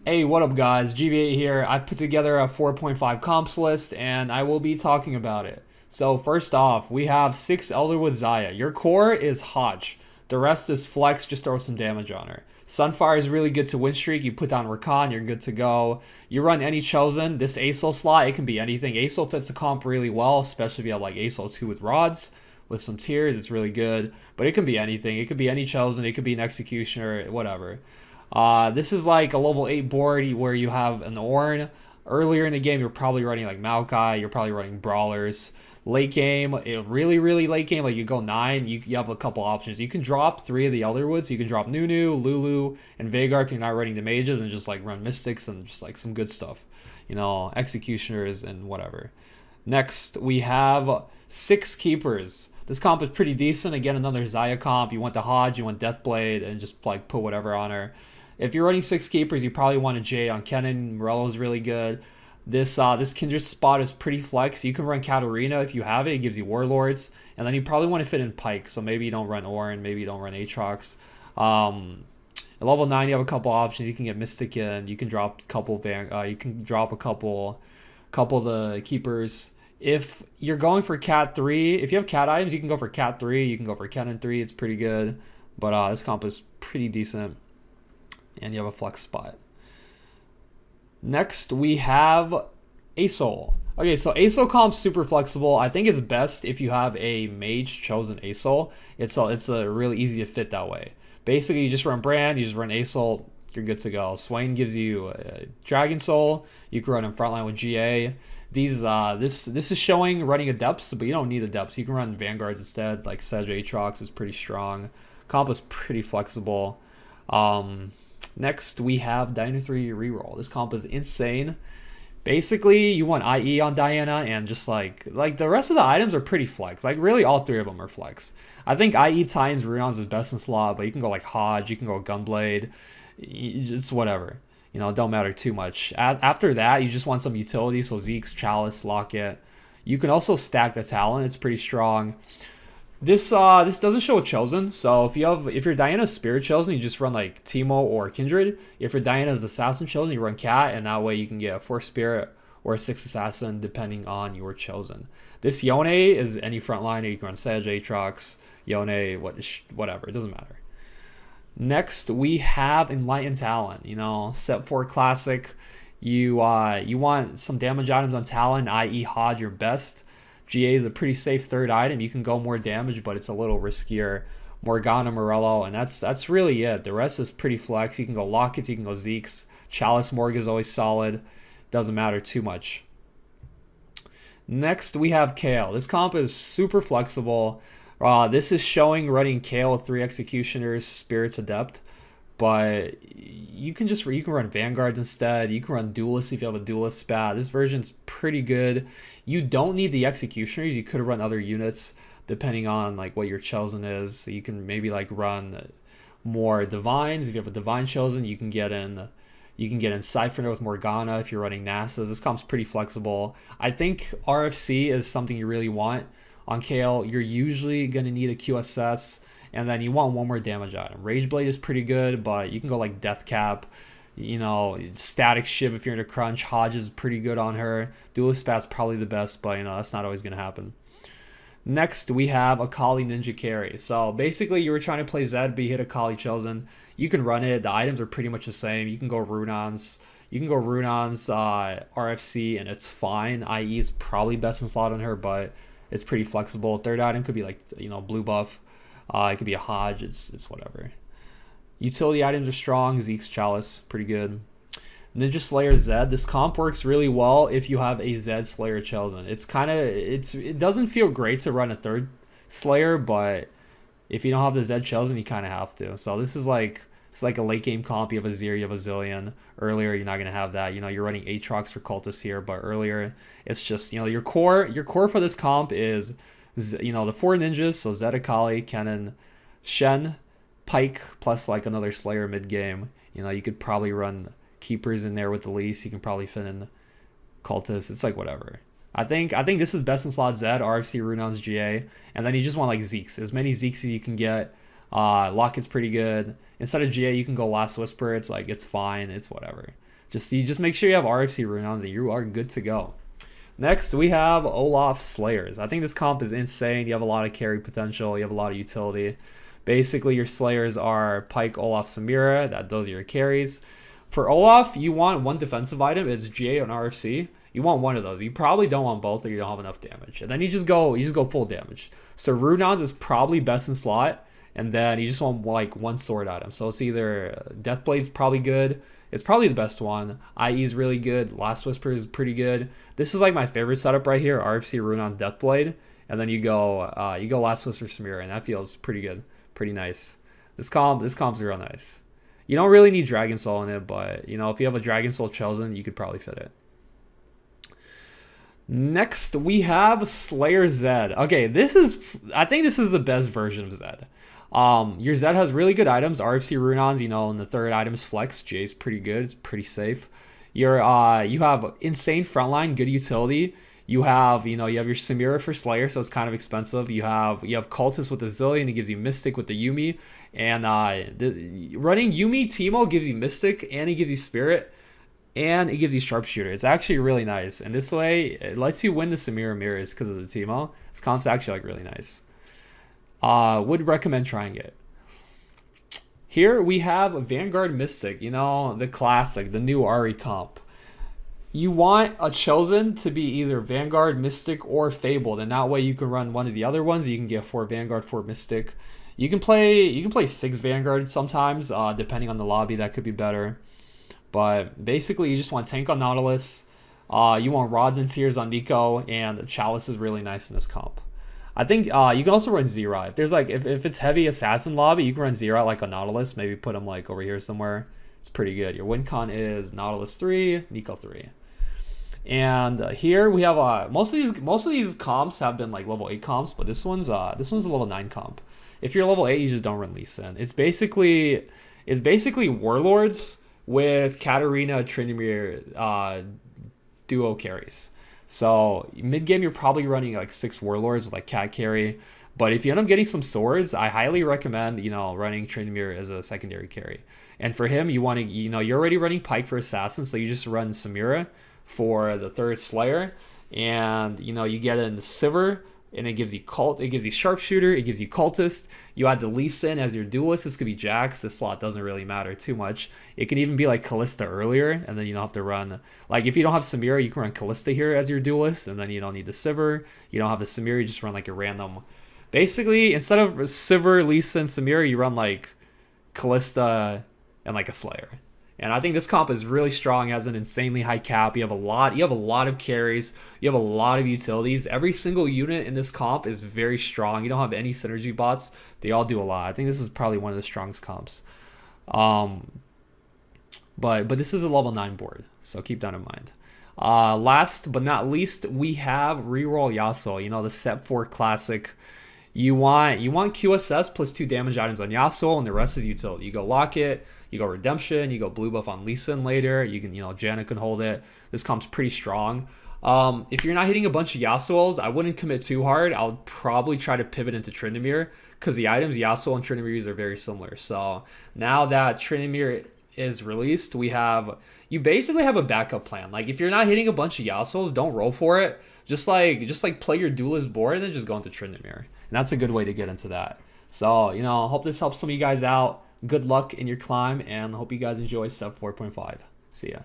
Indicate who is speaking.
Speaker 1: Hey, what up guys? GV8 here. I've put together a 4.5 comps list and I will be talking about it. So first off, we have 6 Elder with Xayah. Your core is Hodge. The rest is Flex, just throw some damage on her. Sunfire is really good to win streak. You put down Rakan, you're good to go. You run any Chosen. This Asol slot, it can be anything. Asol fits the comp really well, especially if you have like Asol 2 with rods. With some tears, it's really good. But it can be anything. It could be any Chosen, it could be an Executioner, whatever. This is like a level 8 board where you have an Ornn. Earlier in the game, you're probably running like Maokai, you're probably running Brawlers. Late game, really late game, like you go 9, you have a couple options. You can drop 3 of the Elderwoods. You can drop Nunu, Lulu, and Vanguard if you're not running the mages and just like run Mystics and just like some good stuff. You know, Executioners and whatever. Next, we have 6 Keepers. This comp is pretty decent. Again, another Xayah comp. You want the Hodge, you want Deathblade, and just like put whatever on her. If you're running 6 Keepers, you probably want a J on Kennen. Morello is really good. This Kindred spot is pretty flex. You can run Katarina if you have it. It gives you Warlords. And then you probably want to fit in Pyke. So maybe you don't run Ornn. Maybe you don't run Aatrox. At level 9, you have a couple options. You can get Mystic in. You can drop a couple couple of the Keepers. If you're going for Cat 3, if you have Cat items, you can go for Cat 3. You can go for Kennen 3. It's pretty good. But this comp is pretty decent. And you have a flex spot. Next, we have Asol. Okay, so Asol comp's super flexible. I think it's best if you have a mage chosen Asol. It's a really easy to fit that way. Basically, you just run Brand, you just run Asol, you're good to go. Swain gives you Dragon Soul. You can run in frontline with GA. This is showing running adepts, but you don't need adepts. You can run Vanguards instead. Like Sedge Aatrox is pretty strong. Comp is pretty flexible. Next, we have Diana 3 reroll. This comp is insane. Basically, you want IE on Diana, and just like the rest of the items are pretty flex. Like really, all 3 of them are flex. I think IE Titans Runons is best in slot, but you can go like Hodge, you can go Gunblade, it's whatever. You know, it don't matter too much. After that, you just want some utility, so Zeke's Chalice, Locket. You can also stack the Talon. It's pretty strong. This doesn't show a Chosen, so if your Diana is Spirit Chosen, you just run like Teemo or Kindred. If your Diana is Assassin Chosen, you run Cat, and that way you can get a 4 Spirit or a 6 Assassin depending on your Chosen. This Yone is any frontliner. You can run Sedge, Aatrox, Yone, whatever. It doesn't matter. Next, we have Enlightened Talon. You know, set 4 classic. You want some damage items on Talon, i.e. Hodge your best. GA is a pretty safe 3rd item. You can go more damage, but it's a little riskier. Morgana, Morello, and that's really it. The rest is pretty flex. You can go Lockets, you can go Zeke's. Chalice Morg is always solid. Doesn't matter too much. Next, we have Kayle. This comp is super flexible. This is showing running Kayle with 3 Executioners, Spirits Adept. But you can run Vanguards instead. You can run Duelists if you have a Duelist spat. This version's pretty good. You don't need the Executioners. You could run other units depending on like what your Chosen is. So you can maybe like run more Divines. If you have a Divine Chosen, you can get in Cypher with Morgana if you're running Nasus. This comp's pretty flexible. I think RFC is something you really want on Kayle. You're usually gonna need a QSS. And then you want one more damage item. Rageblade is pretty good, but you can go like Death Cap, you know, Static Shiv if you're in a crunch. Hodge is pretty good on her. Duelist Spat's probably the best, but you know, that's not always going to happen. Next, we have Akali Ninja Carry. So basically, you were trying to play Zed, but you hit Akali Chosen. You can run it. The items are pretty much the same. You can go Runons. RFC, and it's fine. IE is probably best in slot on her, but it's pretty flexible. 3rd item could be like, you know, blue buff. It could be a Hodge. It's whatever. Utility items are strong. Zeke's Chalice, pretty good. Ninja Slayer Zed. This comp works really well if you have a Zed Slayer Chosen. It doesn't feel great to run a 3rd Slayer, but if you don't have the Zed Chosen, you kind of have to. So this is like a late game comp. You have a Zir, you have a Zillion. Earlier, you're not gonna have that. You know, you're running Aatrox for Cultists here, but earlier, it's just, you know, your core for this comp is, you know, the 4 ninjas, so Zed, Akali, Kennen, Shen, Pyke, plus like another Slayer mid game. You know, you could probably run Keepers in there with the least. You can probably fit in Cultists. It's like whatever. I think this is best in slot Zed, RFC, Runons, GA, and then you just want like Zeke's. As many Zeke's as you can get. Locket's pretty good. Instead of GA, you can go Last Whisper. It's like, it's fine. It's whatever. Just make sure you have RFC Runons and you are good to go. Next, we have Olaf Slayers. I think this comp is insane. You have a lot of carry potential. You have a lot of utility. Basically, your Slayers are Pike, Olaf, Samira. Those are your carries. For Olaf, you want one defensive item. It's GA and RFC. You want one of those. You probably don't want both, or you don't have enough damage. And then you just go full damage. So Runons is probably best in slot, and then you just want like one sword item. So it's either Deathblade's probably good. It's probably the best one. IE is really good. Last Whisper is pretty good. This is like my favorite setup right here. RFC Runon's Deathblade, and then you go Last Whisper Samira, and that feels pretty good, pretty nice. This comp's real nice. You don't really need Dragon Soul in it, but you know, if you have a Dragon Soul chosen, you could probably fit it. Next, we have Slayer Zed. Okay, I think this is the best version of Zed. Your Zed has really good items, RFC Runons, you know, and the third item is Flex. J's pretty good, it's pretty safe. You have insane frontline, good utility. You have your Samira for Slayer, so it's kind of expensive. You have Cultist with the Zillion, it gives you Mystic with the Yuumi, and running Yuumi Teemo gives you Mystic, and it gives you Spirit, and it gives you Sharpshooter. It's actually really nice, and this way it lets you win the Samira mirrors because of the Teemo. This comp's actually like really nice. Would recommend trying it. Here we have Vanguard Mystic, you know, the classic, the new Ari comp. You want a chosen to be either Vanguard, Mystic, or Fabled, and that way you can run one of the other ones. You can get 4 Vanguard, 4 Mystic. You can play 6 Vanguard sometimes, depending on the lobby. That could be better. But basically, you just want tank on Nautilus. You want rods and tears on Nico, and Chalice is really nice in this comp. I think you can also run Xayah. If there's like if it's heavy assassin lobby, you can run Xayah like a Nautilus. Maybe put him like over here somewhere. It's pretty good. Your win con is Nautilus 3, Nico 3. And here we have most of these comps have been like level 8 comps, but this one's a level 9 comp. If you're level 8, you just don't run Lee Sin. It's basically Warlords with Katarina Tryndamere duo carries. So mid game you're probably running like 6 Warlords with like Cat carry. But if you end up getting some swords, I highly recommend running Tryndamere as a secondary carry. And for him, you want to you're already running Pike for assassin, so you just run Samira for the third Slayer, and you get in the Sivir, and it gives you it gives you Sharpshooter, it gives you Cultist. You add the Lee Sin as your Duelist. This could be Jax. This slot doesn't really matter too much. It can even be like Callista earlier, and then you don't have to run, like if you don't have Samira, you can run Callista here as your Duelist, and then you don't need the Sivir. You don't have the Samira, you just run like a random. Basically, instead of Sivir, Lee Sin, Samira, you run like Callista and like a Slayer. And I think this comp is really strong, has an insanely high cap. You have a lot of carries, you have a lot of utilities. Every single unit in this comp is very strong. You don't have any synergy bots. They all do a lot. I think this is probably one of the strongest comps. But this is a level 9 board, so keep that in mind. Last but not least, we have reroll Yasuo, the set 4 classic. You want QSS plus 2 damage items on Yasuo, and the rest is utility. You go Locket, you go Redemption, you go blue buff on Lee Sin later. You can, Janna can hold it. This comp's pretty strong. If you're not hitting a bunch of Yasuos, I wouldn't commit too hard. I would probably try to pivot into Tryndamere, because the items Yasuo and Tryndamere use are very similar. So now that Tryndamere is released, you basically have a backup plan. Like if you're not hitting a bunch of Yasuos, don't roll for it. Just like play your Duelist board and then just go into Tryndamere. And that's a good way to get into that. So, I hope this helps some of you guys out. Good luck in your climb, and I hope you guys enjoy sub 4.5. See ya.